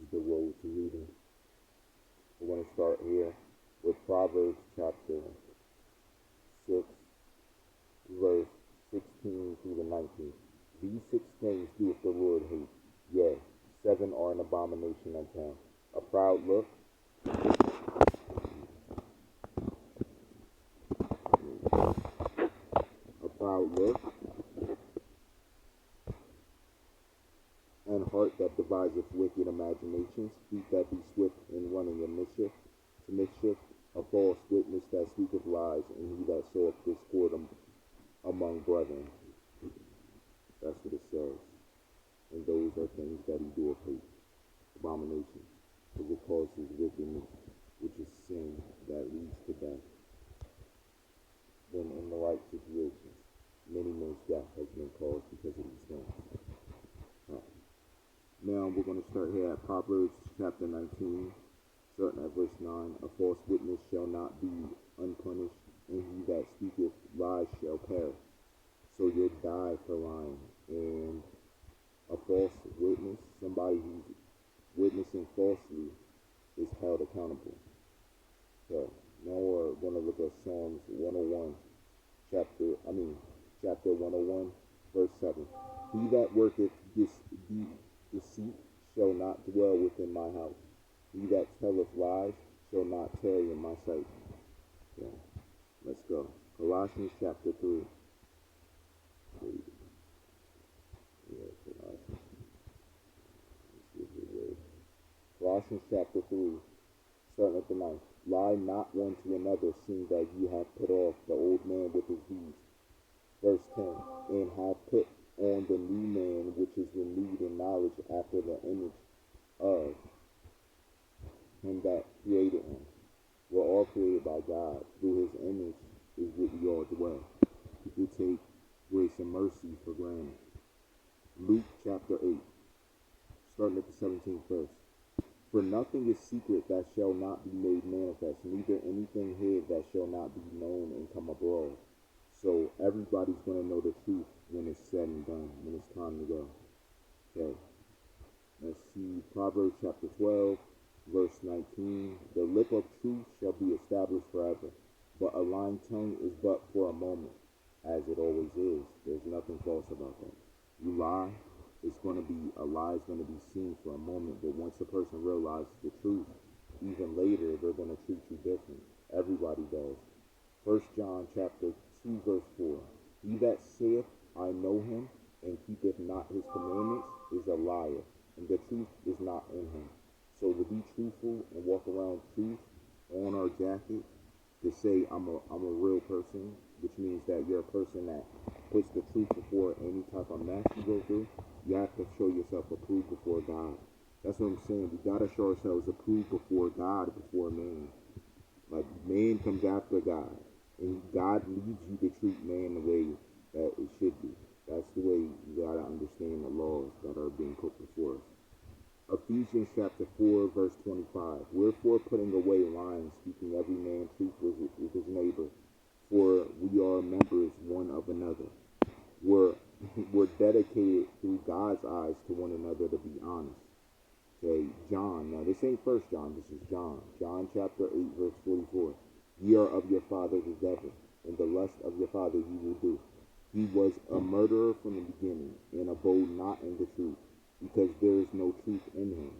is the road to reading. We're going to start here with Proverbs chapter 6, verse 16 through the 19th. These 6 things doeth the Lord hate, yea, 7 are an abomination unto him. A proud look, a proud look, and heart that deviseth wicked imaginations, feet that be swift in running to mischief, a false witness that speaketh lies, and he that soweth discord among brethren. That's what it says. And those are things that he doeth hate, abomination, because it causes wickedness, which is sin that leads to death. When in the right situations, many men's death has been caused because of these things. Now we're going to start here at Proverbs chapter 19, starting at verse 9. A false witness shall not be unpunished, and he that speaketh lies shall perish. So you'll die for lying. And a false witness, somebody who's witnessing falsely, is held accountable. So now we're going to look at Psalms 101, chapter 101, verse 7. He that worketh deceit shall not dwell within my house. He that telleth lies shall not tarry in my sight. Yeah. Let's go. Colossians chapter 3. Colossians chapter 3, starting at the 9th. Lie not one to another, seeing that ye have put off the old man with his deeds. Verse 10. And have put on the new man, which is renewed in knowledge after the image of him that created him. We're all created by God. Through his image is what we all dwell. People take grace and mercy for granted. Luke chapter 8, starting at the 17th verse. For nothing is secret that shall not be made manifest, neither anything hid that shall not be known and come abroad. So everybody's going to know the truth when it's said and done, when it's time to go. Okay. Let's see, Proverbs chapter 12, verse 19. The lip of truth shall be established forever, but a lying tongue is but for a moment, as it always is. There's nothing false about that. You lie, a lie is going to be seen for a moment, but once a person realizes the truth, even later, they're going to treat you different. Everybody does. 1 John chapter 2, verse 4. He that saith, I know him, and keepeth not his commandments, is a liar, and the truth is not in him. So to be truthful and walk around truth on our jacket, to say I'm a real person, which means that you're a person that puts the truth before any type of mess you go through, you have to show yourself approved before God. That's what I'm saying. We got to show ourselves approved before God, before man. Like, man comes after God, and God leads you to treat man the way that it should be. That's the way you got to understand the laws that are being put before us. Ephesians chapter 4, verse 25. Wherefore, putting away lying, speaking every man truth with his neighbor, for we are members one of another. We're dedicated through God's eyes to one another to be honest. Okay, John. Now, this ain't First John. This is John. John chapter 8, verse 44. Ye are of your father the devil, and the lust of your father ye will do. He was a murderer from the beginning, and abode not in the truth, because there is no truth in him.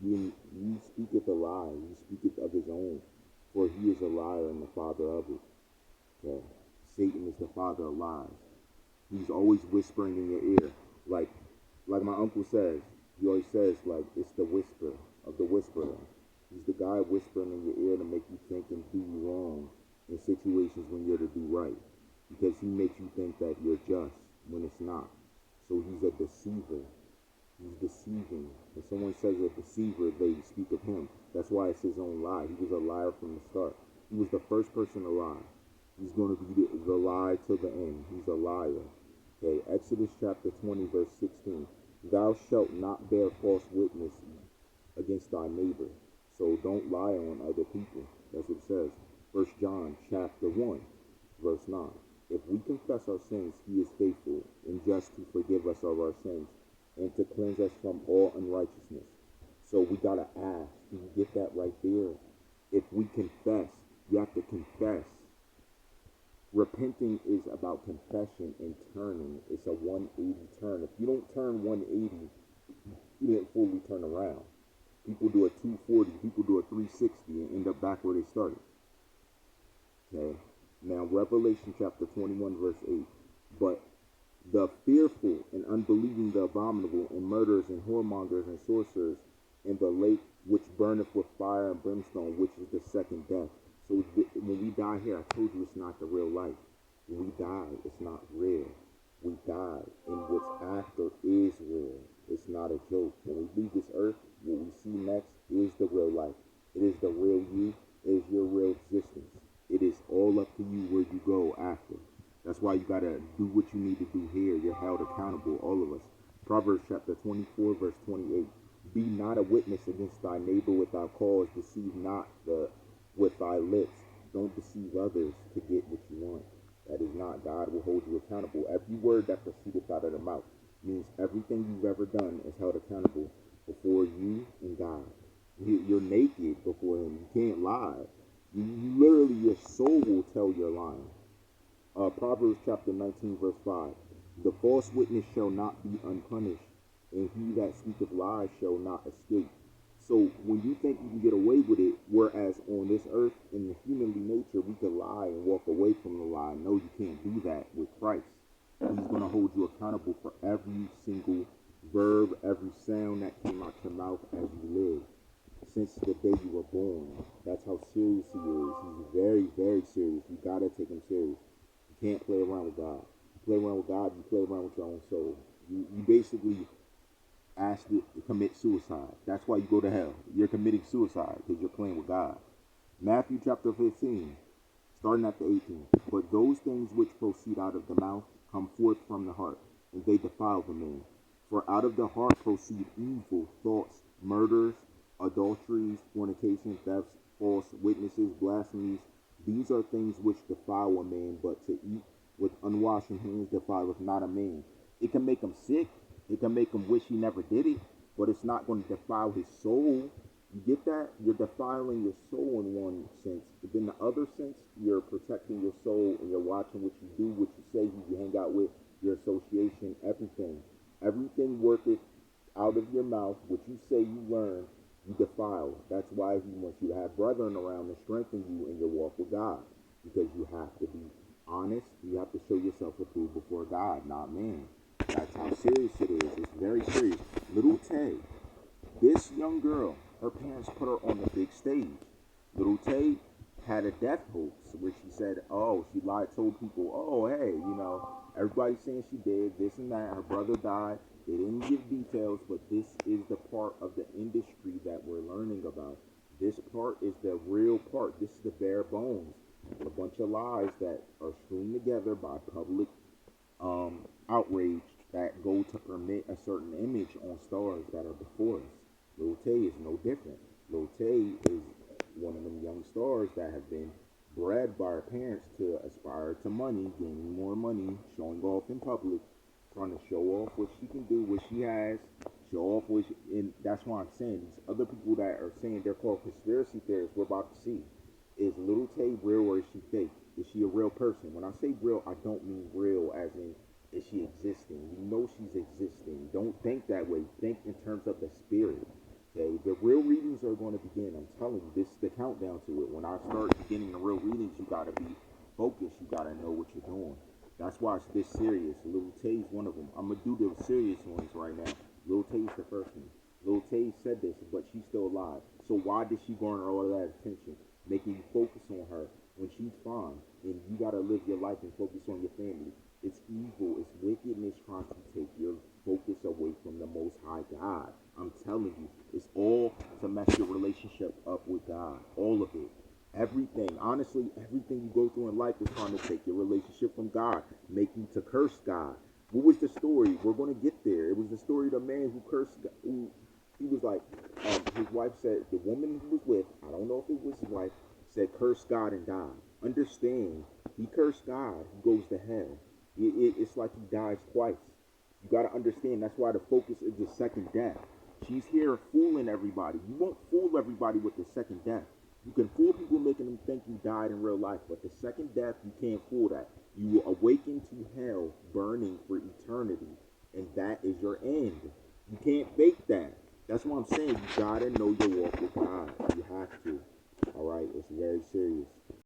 He speaketh a lie, he speaketh of his own, for he is a liar and the father of it. Okay. Satan is the father of lies. He's always whispering in your ear. Like my uncle says, he always says, like, it's the whisper of the whisperer. He's the guy whispering in your ear to make you think and do wrong in situations when you're to do right. Because he makes you think that you're just when it's not. So he's a deceiver. He's deceiving. When someone says a deceiver, they speak of him. That's why it's his own lie. He was a liar from the start. He was the first person to lie. He's going to be the lie to the end. He's a liar. Okay, Exodus chapter 20, verse 16. Thou shalt not bear false witness against thy neighbor. So don't lie on other people. That's what it says. 1 John chapter 1, verse 9. If we confess our sins, he is faithful and just to forgive us of our sins and to cleanse us from all unrighteousness. So we got got to ask. Do you get that right there? If we confess, you have to confess. Repenting is about confession and turning. It's a 180 turn. If you don't turn 180, you didn't fully turn around. People do a 240, people do a 360 and end up back where they started. Okay? Now, Revelation chapter 21, verse 8. But the fearful and unbelieving, the abominable, and murderers, and whoremongers, and sorcerers, in the lake which burneth with fire and brimstone, which is the second death. So when we die here, I told you it's not the real life. When we die, it's not real. We die, and what's after is real. It's not a joke. When we leave this earth, what we see next is the real life. It is the real you. It is your real existence. It is all up to you where you go after. That's why you got to do what you need to do here. You're held accountable, all of us. Proverbs chapter 24, verse 28. Be not a witness against thy neighbor without cause. Deceive not with thy lips. Don't deceive others to get what you want. That is not. God will hold you accountable. Every word that proceedeth out of the mouth means everything you've ever done is held accountable before you and God. You're naked before him. You can't lie. You literally, your soul will tell you're lying. Proverbs chapter 19, verse 5. The false witness shall not be unpunished, and he that speaketh lies shall not escape. So when you think you can get away with it, whereas on this earth, in the humanly nature, we could lie and walk away from the lie. No, you can't do that with Christ. He's going to hold you accountable for every single verb, every sound that came out your mouth as you live. Since the day you were born. That's how serious he is. He's very, very serious. You got to take him serious. You can't play around with God. You play around with God, you play around with your own soul. You basically asked it to commit suicide. That's why you go to hell. You're committing suicide because you're playing with God. Matthew chapter 15, starting at the 18th. But those things which proceed out of the mouth come forth from the heart, and they defile the man. For out of the heart proceed evil thoughts, murders, adulteries, fornication, thefts, false witnesses, blasphemies. These are things which defile a man, but to eat with unwashed hands defileth not a man. It can make him sick. It can make him wish he never did it, but it's not going to defile his soul. You get that? You're defiling your soul in one sense. But in the other sense, you're protecting your soul, and you're watching what you do, what you say, who you hang out with, your association, everything. Everything worketh out of your mouth. What you say, you learn. You defile. That's why he wants you to have brethren around to strengthen you in your walk with God. Because you have to be honest. You have to show yourself approved before God, not man. That's how serious it is. It's very serious. Little Tay, this young girl, her parents put her on the big stage. Little Tay had a death hoax where she said, oh, she lied, told people, oh, hey, everybody's saying she did this and that. Her brother died. They didn't give details, but this is the part of the industry that we're learning about. This part is the real part. This is the bare bones. A bunch of lies that are strewn together by public outrage that go to permit a certain image on stars that are before us. Lil Tay is no different. Lil Tay is one of them young stars that have been bred by her parents to aspire to money, gaining more money, showing off in public, trying to show off what she can do, what she has, show off what she, and that's why I'm saying these other people that are saying they're called conspiracy theorists, we're about to see. Is Little Tay real or is she fake? Is she a real person? When I say real, I don't mean real as in is she existing? You know she's existing. Don't think that way. Think in terms of the spirit. Okay, the real readings are going to begin. I'm telling you, this is the countdown to it. When I start beginning the real readings, you got to be focused. You got to know what you're doing. That's why it's this serious. Lil Tay's one of them. I'm going to do the serious ones right now. Lil Tay's the first one. Lil Tay said this, but she's still alive. So why did she garner all of that attention? Making you focus on her when she's fine. And you got to live your life and focus on your family. It's evil. It's wickedness trying to take your focus away from the Most High God. I'm telling you, it's all to mess your relationship up with God. All of it. Everything. Honestly, everything you go through in life is trying to take your relationship from God, make you to curse God. What was the story? We're going to get there. It was the story of the man who cursed God. He was like, his wife said, the woman he was with, I don't know if it was his wife, said, curse God and die. Understand, he cursed God, he goes to hell. It's like he dies twice. You got to understand, that's why the focus is the second death. She's here fooling everybody. You won't fool everybody with the second death. You can fool people making them think you died in real life, but the second death, you can't fool that. You will awaken to hell, burning for eternity, and that is your end. You can't fake that. That's what I'm saying. You gotta know your walk with God. You have to. All right, it's very serious.